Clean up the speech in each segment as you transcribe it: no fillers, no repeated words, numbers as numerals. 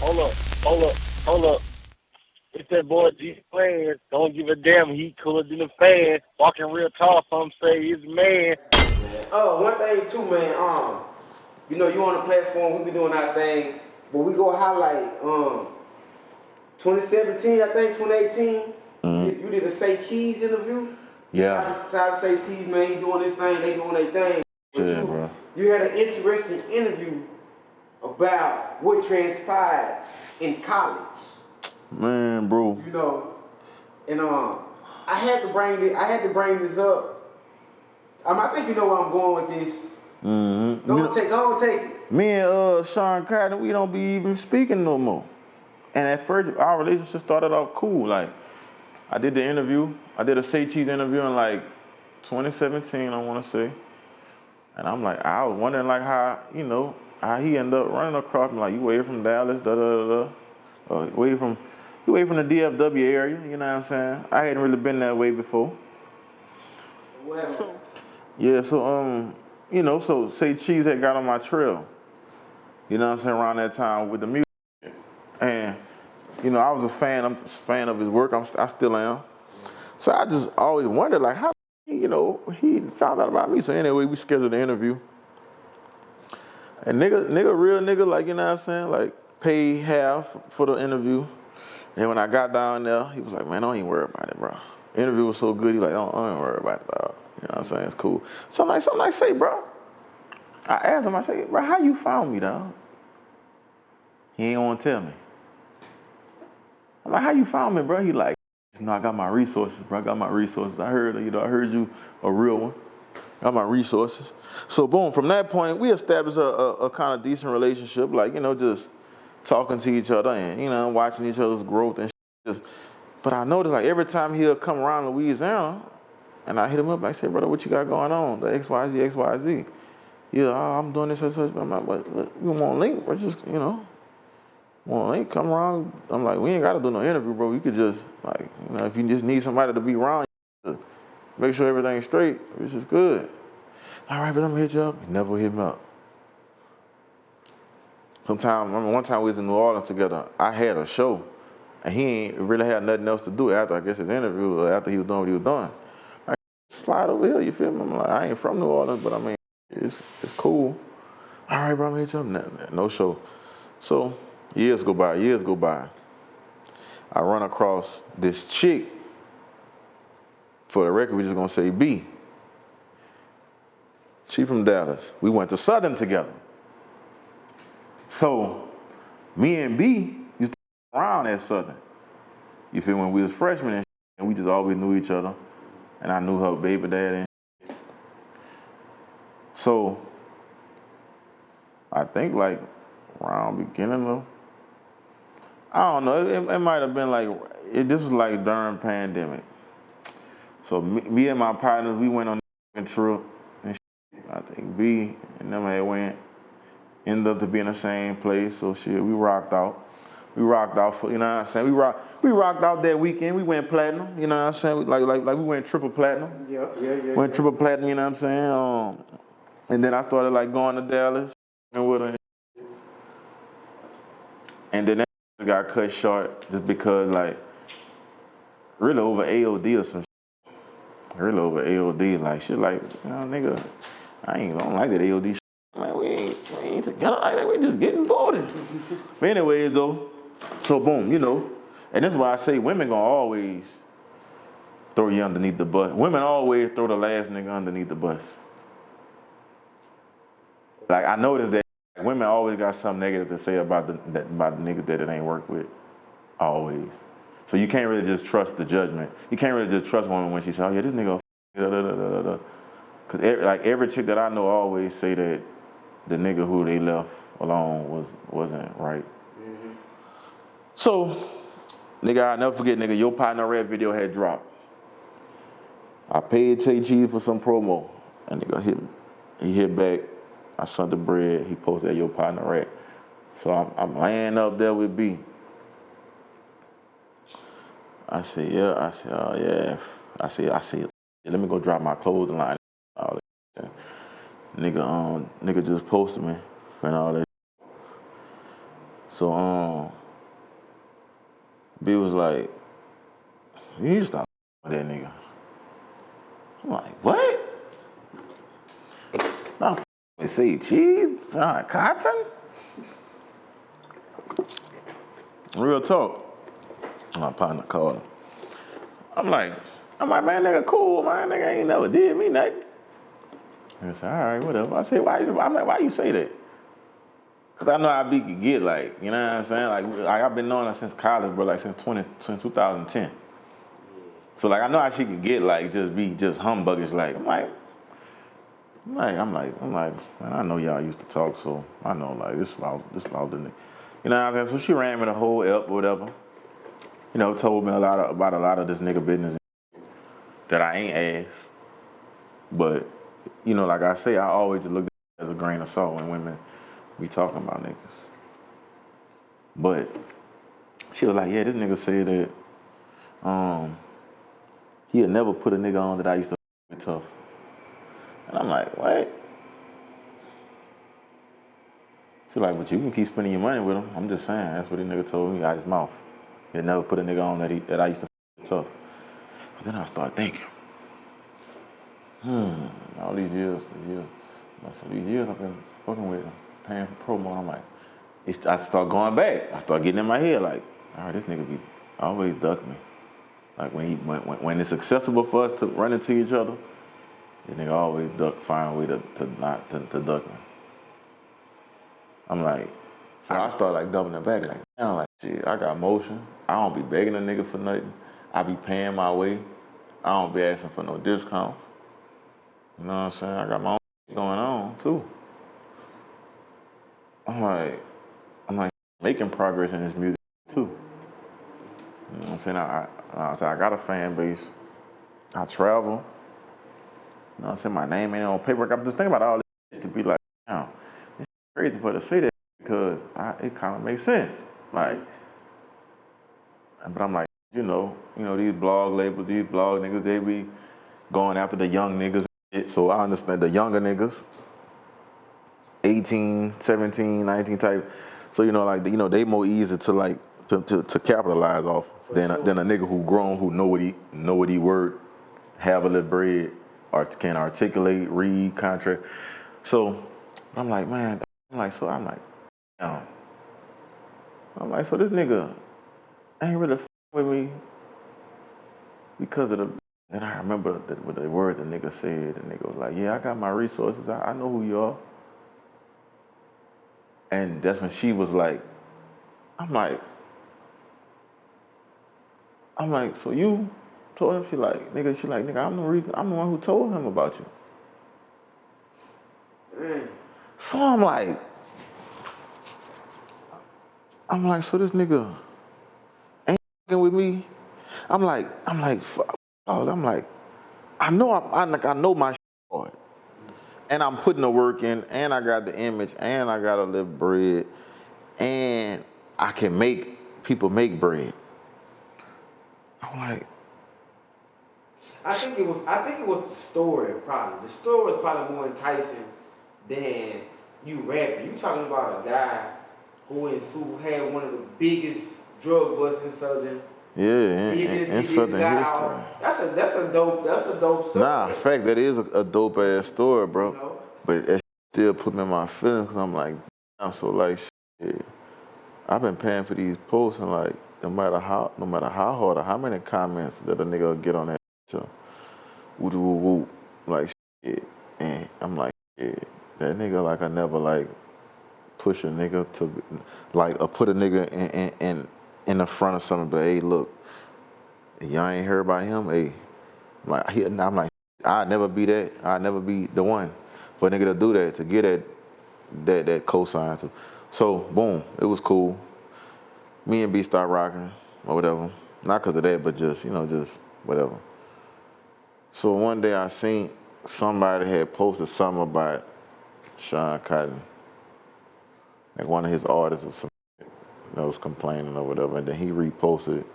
Hold up, hold up, hold up. It's that boy G Plans. Don't give a damn. He cooler than a fan. Walking real tall. Some say he's a man. Oh, one thing too, man. You on the platform, we be doing our thing, but we go highlight 2017, I think 2018. You did a Say Cheese interview. Yeah. I say Cheese, man, he doing this thing, they doing their thing. But Yeah, bro. you had an interesting interview about what transpired in college. Man, bro. You know, and I had to bring this up. I think you know where I'm going with this. Don't take it. Me and Shawn Carter, we don't be even speaking no more. And at first, our relationship started off cool. Like, I did the interview. I did a Say Cheese interview in like 2017, I want to say. And I'm like, I was wondering like how he ended up running across me. Like, you way from Dallas, away from the DFW area. You know what I'm saying? I hadn't really been that way before. So Say Cheese had got on my trail. You know what I'm saying? Around that time with the music, and I was a fan of his work. I still am. So I just always wondered like how he found out about me. So anyway, we scheduled the interview. And real nigga, like, you know what I'm saying? Like, paid half for the interview. And when I got down there, he was like, man, don't even worry about it, bro. The interview was so good, he was like, don't worry about it, dog. You know what I'm saying? It's cool. So I'm like, say, bro. I asked him, I say, bro, how you found me, dog? He ain't want to tell me. I'm like, how you found me, bro? He like, I got my resources, bro. I got my resources. I heard you a real one. Got my resources. So boom, from that point, we established a kind of decent relationship, like, just talking to each other and, watching each other's growth and shit. But I noticed like every time he'll come around Louisiana and I hit him up, I say, brother, what you got going on? The XYZ. Yeah, I'm doing this, such. I'm like, what, you want to link? We're just, want to link, come around. I'm like, we ain't got to do no interview, bro. You could just, like, if you just need somebody to be around, to make sure everything's straight, it's just good. All right, but I'm gonna hit you up. He never hit me up. One time we was in New Orleans together, I had a show, and he ain't really had nothing else to do after, I guess, his interview, or after he was doing what he was doing. I slide over here, you feel me? I'm like, I ain't from New Orleans, but I mean, it's cool. All right, bro, I'm gonna hit you up. No show. So, years go by. I run across this chick. For the record, we just gonna say B. She from Dallas. We went to Southern together. So, me and B used to around at Southern. You feel, when we was freshmen and we just always knew each other. And I knew her baby dad and so, I think like around beginning of, I don't know, it might have been like, this was like during pandemic. So me and my partners, we went on a trip, and I think B and them had ended up to be in the same place. So we rocked out. We rocked out for, you know what I'm saying? We rocked out that weekend. We went platinum, you know what I'm saying? Like we went triple platinum. Yeah. Went triple platinum, you know what I'm saying? And then I started like going to Dallas and with her. And then that got cut short just because like really over AOD or some shit. Really over AOD, like shit like, nigga, don't like that AOD shit. Like we ain't together like that, we just getting bored. But anyways though, so boom, and that's why I say women gonna always throw you underneath the bus. Women always throw the last nigga underneath the bus. Like I noticed that women always got something negative to say about the niggas that it ain't work with. Always. So you can't really just trust the judgment. You can't really just trust woman when she says, oh yeah, this nigga, Cause every chick that I know always say that the nigga who they left alone wasn't right. Mm-hmm. So, nigga, I'll never forget, nigga, Your Partner Red video had dropped. I paid Tay Cheese for some promo. And nigga hit me. He hit back. I sent the bread. He posted at Your Partner Red. So I'm laying up there with B. I said, yeah. I said, oh yeah. I said, let me go drop my clothing line. All that. Nigga just posted me and all that. So B was like, you need to stop with that nigga. I'm like, what? Not with say cheese, John Cotton? Real talk. My partner called him. I'm like, man, nigga cool, man. Nigga ain't never did me nothing. He said, all right, whatever. I said, why you say that? Cause I know how B could get, like, you know what I'm saying? Like I've been knowing her since college, bro, like since 2010. So like I know how she could get, like, just humbuggish, like, I'm like, man, I know y'all used to talk, so I know, like, this about the nigga. You know what I'm saying? So she ran me the whole up or whatever. You know, told me about a lot of this nigga business that I ain't asked. But, you know, like I say, I always just look at it as a grain of salt when women be talking about niggas. But she was like, yeah, this nigga said that he'd never put a nigga on that I used to with tough. And I'm like, what? She's like, but you can keep spending your money with him. I'm just saying, that's what this nigga told me out his mouth. He'd never put a nigga on that I used to with tough. But then I started thinking, all these years I've been fucking with him, paying for promo. I'm like, I start going back. I start getting in my head like, all right, this nigga be always duck me. Like when it's accessible for us to run into each other, this nigga always find a way to duck me. I'm like, so I start like doubling back, like, damn, like, shit, I got motion. I don't be begging a nigga for nothing. I be paying my way. I don't be asking for no discount. You know what I'm saying? I got my own going on too. I'm like making progress in this music too. You know what I'm saying? I got a fan base. I travel. You know what I'm saying? My name ain't on paper. I'm just thinking about all this shit to be like, damn, it's crazy for her to say that because it kind of makes sense. Like, but I'm like, you know, these blog labels, these blog niggas, they be going after the young niggas. So I understand the younger niggas, 18, 17, 19 type. So, you know, like, you know, they more easy to like, to capitalize off than a nigga who grown, who know what he word, have a little bread, or can articulate, read, contract. So I'm like, man, damn. So this nigga ain't really with me because of the. Then I remember with the words the nigga said, the nigga was like, yeah, I got my resources, I know who you are. And that's when she was like, I'm like, so you told him? She like, nigga, I'm the one who told him about you. So I'm like, so this nigga ain't fucking with me. I'm like, fuck. I'm like, I know my shit hard. And I'm putting the work in, and I got the image, and I got a little bread, and I can make people make bread. I'm like, I think it was the story probably. The story was probably more enticing than you rapping. You talking about a guy who had one of the biggest drug busts in Southern. Yeah, in Southern history. That's a dope story. Nah, in fact, that is a dope ass story, bro. You know? But it still put me in my feelings because I'm like, I'm so like, shit. I've been paying for these posts and like, no matter how hard or how many comments that a nigga will get on that, so, woo woo woo, like shit. And I'm like, shit, that nigga like I never like push a nigga to like or put a nigga in the front of something, but hey, look, y'all ain't heard about him, hey. I'm like, I'd never be that. I'd never be the one for a nigga to do that, to get that cosign to. So, boom, it was cool. Me and B start rocking or whatever. Not because of that, but just whatever. So one day I seen somebody had posted something about Shawn Cotton. Like one of his artists or something that was complaining or whatever, and then he reposted it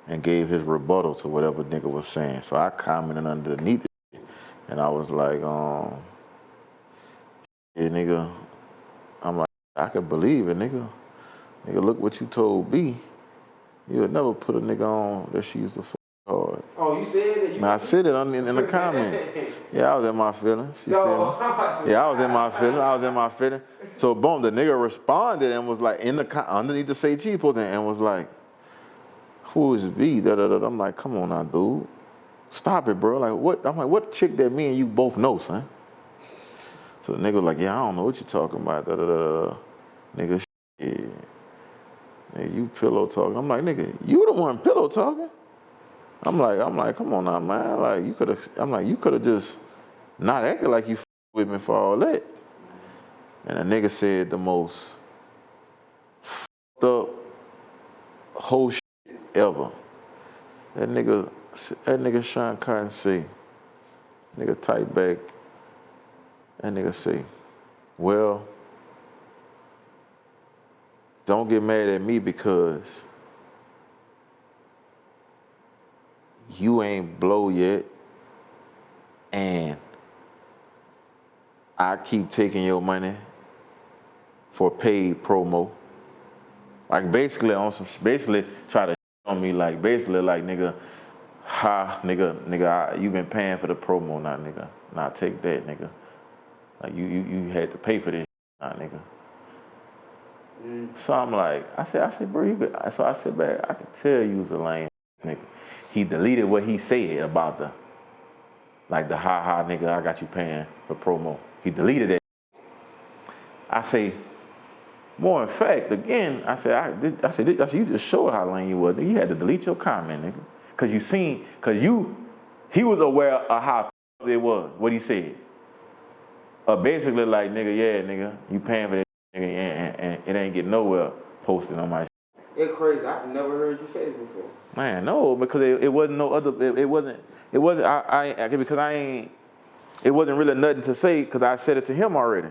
and gave his rebuttal to whatever nigga was saying. So I commented underneath it, and I was like, yeah, nigga, I'm like, I could believe it, nigga. Nigga, look what you told B. You would never put a nigga on that she used to fuck hard. Oh, you said that? Now, I said it in the comments. Yeah, I was in my feelings. She feel me? Yeah, I was in my feelings. So, boom, the nigga responded and was like, underneath the Say Cheese post and was like, who is B? Da, da, da. I'm like, come on now, dude. Stop it, bro. Like, what? I'm like, what chick that me and you both know, son? So the nigga was like, yeah, I don't know what you talking about. Da, da, da, da. Nigga, shit. Nigga, you pillow talking. I'm like, nigga, you the one pillow talking. I'm like, come on now, man. Like, you could have just not acted like you with me for all that. And a nigga said the most up whole shit ever. That nigga Shawn Cotton say, nigga type back, that nigga say, well, don't get mad at me because you ain't blow yet, and I keep taking your money for paid promo. Like basically try to on me like basically like nigga, you been paying for the promo now, nigga. Nah, take that, nigga. Like you had to pay for this, nah, nigga. So I'm like, I said, bro, you good. So I said back, I could tell you was a lame nigga. He deleted what he said about the nigga, I got you paying for promo. He deleted that. I say, more in fact, again, I said, you just showed how lame you was. You had to delete your comment, nigga. He was aware of how it was, what he said. Basically like, nigga, yeah, nigga, you paying for that, nigga, and it ain't getting nowhere posted on my shit. It's crazy. I've never heard you say this before. Man, no, because it wasn't no other. It wasn't. It wasn't really nothing to say because I said it to him already.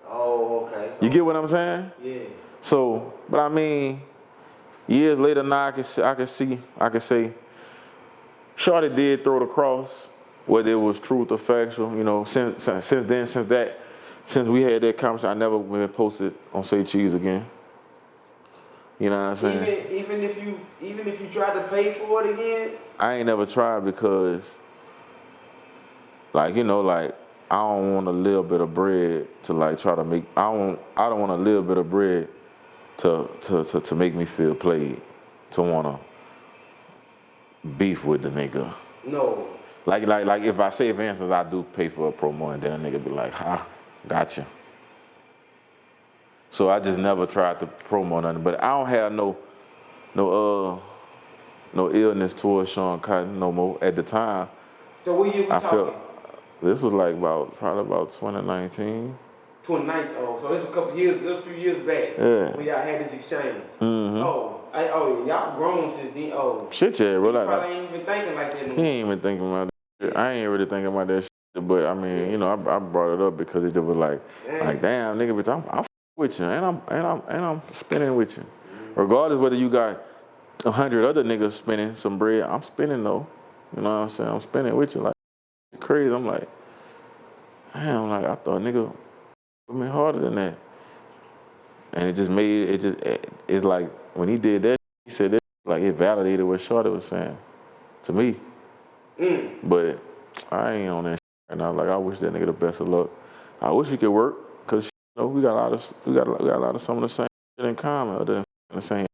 Oh, okay. You get what I'm saying? Yeah. So, but I mean, years later now, I can say, Shorty did throw the cross, whether it was truth or factual. You know, since we had that conversation, I never been posted on Say Cheese again. You know what I'm saying? Even if you tried to pay for it again? I ain't never tried because, like, you know, like, I don't want a little bit of bread to like try to make. I don't want a little bit of bread to make me feel played, to wanna beef with the nigga. No. Like if I say, for instance, I do pay for a promo and then a nigga be like, gotcha. So I just never tried to promo nothing, but I don't have no illness towards Shawn Cotton no more at the time. So what year we talking? This was like probably about 2019. 2019. Oh, so this a few years back. Yeah. When y'all had this exchange. Mm-hmm. Y'all grown since then. Oh. Shit, yeah, bro. Probably ain't even thinking like that no more. He ain't even thinking about that. I ain't really thinking about that shit, but I mean, you know, I brought it up because it just was like damn, nigga, bitch, I'm with you, and I'm spinning with you, regardless whether you got 100 other niggas spinning some bread. I'm spinning though. You know what I'm saying? I'm spinning with you like crazy. I'm like, damn, like I thought nigga put me harder than that, and it's like when he did that, he said that like it validated what Shorty was saying to me. But I ain't on that shit right now. Like I wish that nigga the best of luck. I wish we could work, cause you know we got a lot of some of the same shit in common, other than the same